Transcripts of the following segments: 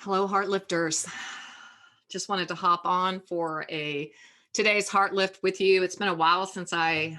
Hello, Heartlifters. Just wanted to hop on for today's Heartlift with you. It's been a while since I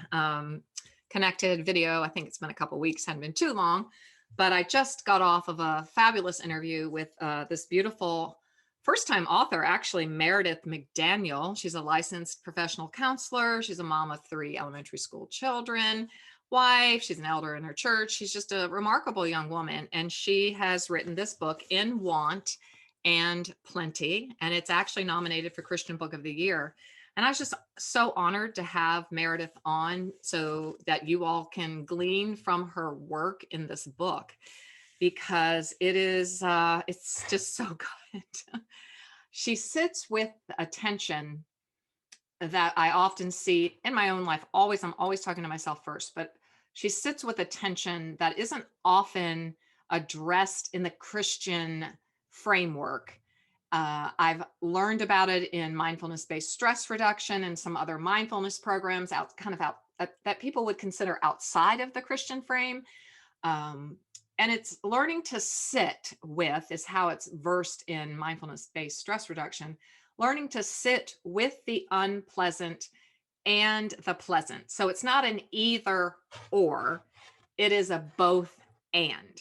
connected video. I think it's been a couple weeks, hadn't been too long, but I just got off of a fabulous interview with this beautiful first-time author, actually, Meredith McDaniel. She's a licensed professional counselor. She's a mom of 3 elementary school children, wife. She's an elder in her church. She's just a remarkable young woman, and she has written this book, In Want and Plenty, and it's actually nominated for Christian Book of the Year. And I was just so honored to have Meredith on so that you all can glean from her work in this book, because it's just so good. She sits with a tension that I often see in my own life. I'm always talking to myself first, but she sits with a tension that isn't often addressed in the Christian framework. I've learned about it in mindfulness-based stress reduction and some other mindfulness programs that people would consider outside of the Christian frame. And it's learning to sit with is how it's versed in mindfulness-based stress reduction, learning to sit with the unpleasant and the pleasant. So it's not an either or, it is a both and.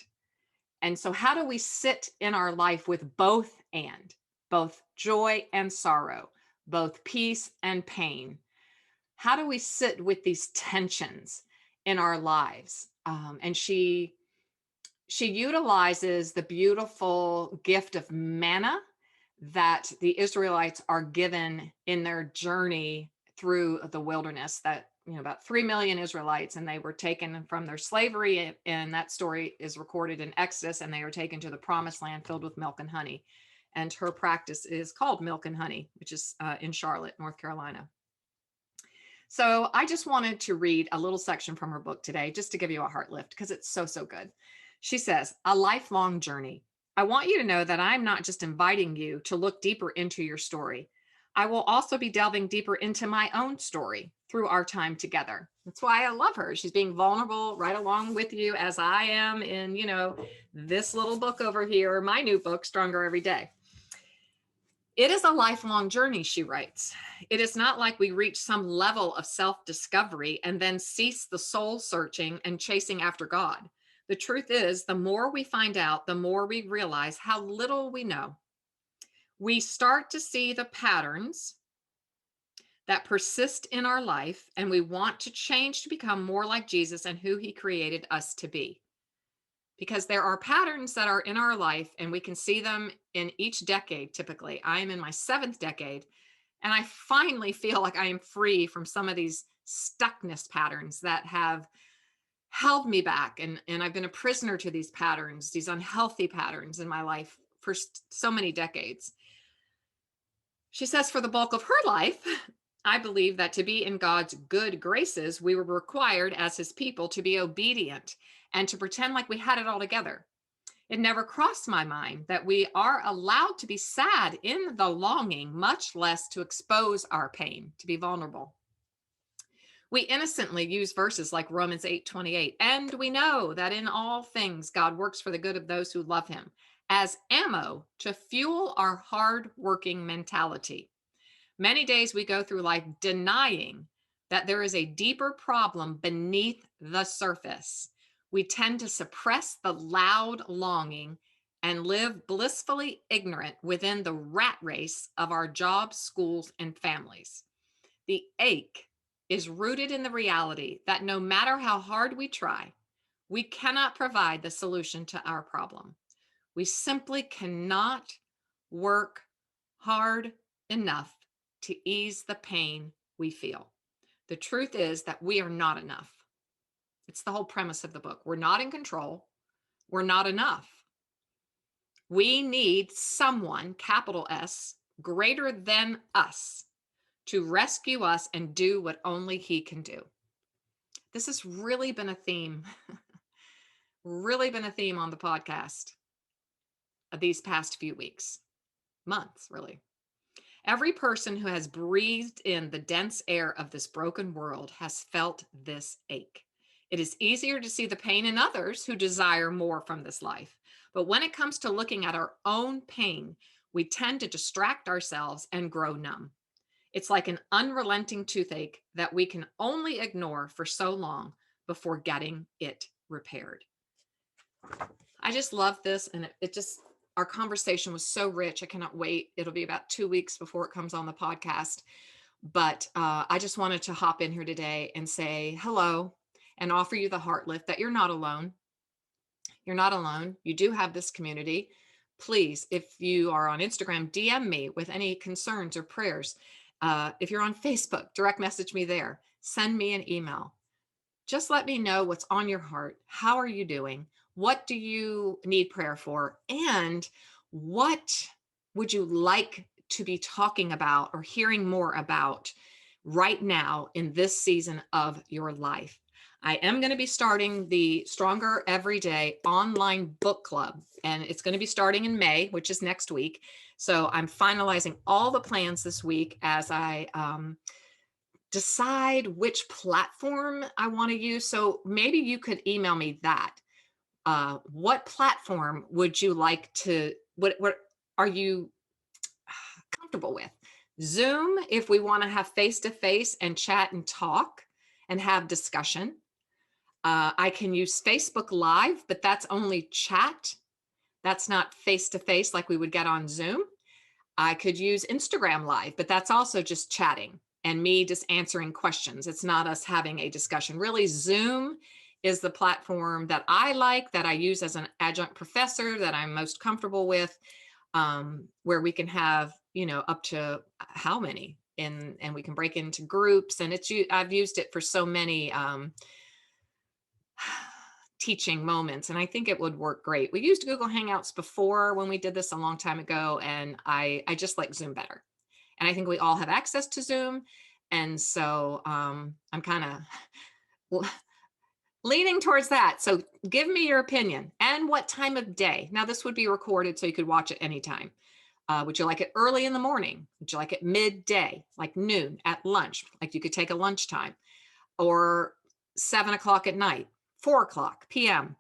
And so how do we sit in our life with both joy and sorrow, both peace and pain? How do we sit with these tensions in our lives? And she utilizes the beautiful gift of manna that the Israelites are given in their journey through the wilderness. That, about 3 million Israelites, and they were taken from their slavery, and that story is recorded in Exodus, and they are taken to the promised land filled with milk and honey. And her practice is called Milk and Honey, which is in Charlotte, North Carolina. So I just wanted to read a little section from her book today, just to give you a heart lift, because it's so, so good. She says, "A lifelong journey. I want you to know that I'm not just inviting you to look deeper into your story. I will also be delving deeper into my own story through our time together." That's why I love her. She's being vulnerable right along with you, as I am in, this little book over here, my new book, Stronger Every Day. "It is a lifelong journey," she writes. "It is not like we reach some level of self-discovery and then cease the soul searching and chasing after God. The truth is, the more we find out, the more we realize how little we know. We start to see the patterns that persist in our life, and we want to change to become more like Jesus and who he created us to be. Because there are patterns that are in our life, and we can see them in each decade. Typically, I am in my 7th decade, and I finally feel like I am free from some of these stuckness patterns that have held me back. And I've been a prisoner to these patterns, these unhealthy patterns in my life for so many decades." She says, "For the bulk of her life, I believe that to be in God's good graces, we were required as his people to be obedient and to pretend like we had it all together. It never crossed my mind that we are allowed to be sad in the longing, much less to expose our pain, to be vulnerable. We innocently use verses like Romans 8:28, and we know that in all things God works for the good of those who love him, as ammo to fuel our hard-working mentality. Many days we go through life denying that there is a deeper problem beneath the surface. We tend to suppress the loud longing and live blissfully ignorant within the rat race of our jobs, schools, and families. The ache is rooted in the reality that no matter how hard we try, we cannot provide the solution to our problem. We simply cannot work hard enough to ease the pain we feel. The truth is that we are not enough." It's the whole premise of the book. We're not in control. We're not enough. We need someone, capital S, greater than us, to rescue us and do what only he can do. This has really been a theme, really been a theme on the podcast of these past few weeks, months, really. Every person who has breathed in the dense air of this broken world has felt this ache. It is easier to see the pain in others who desire more from this life. But when it comes to looking at our own pain, we tend to distract ourselves and grow numb. It's like an unrelenting toothache that we can only ignore for so long before getting it repaired. I just love this. And it just, our conversation was so rich. I cannot wait. It'll be about 2 weeks before it comes on the podcast. But I just wanted to hop in here today and say hello and offer you the heart lift that you're not alone. You're not alone. You do have this community. Please, if you are on Instagram, DM me with any concerns or prayers. If you're on Facebook, direct message me there. Send me an email. Just let me know what's on your heart. How are you doing? What do you need prayer for? And what would you like to be talking about or hearing more about right now in this season of your life? I am going to be starting the Stronger Everyday online book club, and it's going to be starting in May, which is next week. So I'm finalizing all the plans this week as I decide which platform I want to use. So maybe you could email me that. What platform would you like to, what are you comfortable with? Zoom, if we want to have face to face and chat and talk and have discussion. I can use Facebook Live, but that's only chat. That's not face to face like we would get on Zoom. I could use Instagram Live, but that's also just chatting and me just answering questions. It's not us having a discussion. Really, Zoom is the platform that I like, that I use as an adjunct professor, that I'm most comfortable with, where we can have, up to how many, and we can break into groups. And I've used it for so many teaching moments, and I think it would work great. We used Google Hangouts before when we did this a long time ago, and I just like Zoom better. And I think we all have access to Zoom. And so I'm kind of leaning towards that. So give me your opinion and what time of day. Now, this would be recorded so you could watch it anytime. Would you like it early in the morning? Would you like it midday, like noon, at lunch? Like you could take a lunchtime, or 7 o'clock at night, 4 o'clock p.m.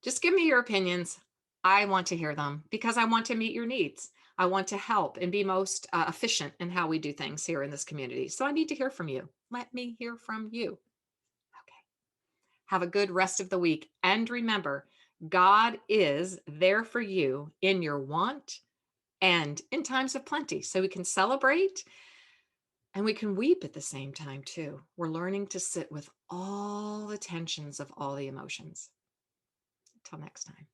Just give me your opinions. I want to hear them because I want to meet your needs. I want to help and be most efficient in how we do things here in this community. So I need to hear from you. Let me hear from you. Okay. Have a good rest of the week. And remember, God is there for you in your want and in times of plenty. So we can celebrate and we can weep at the same time, too. We're learning to sit with all the tensions of all the emotions. Until next time.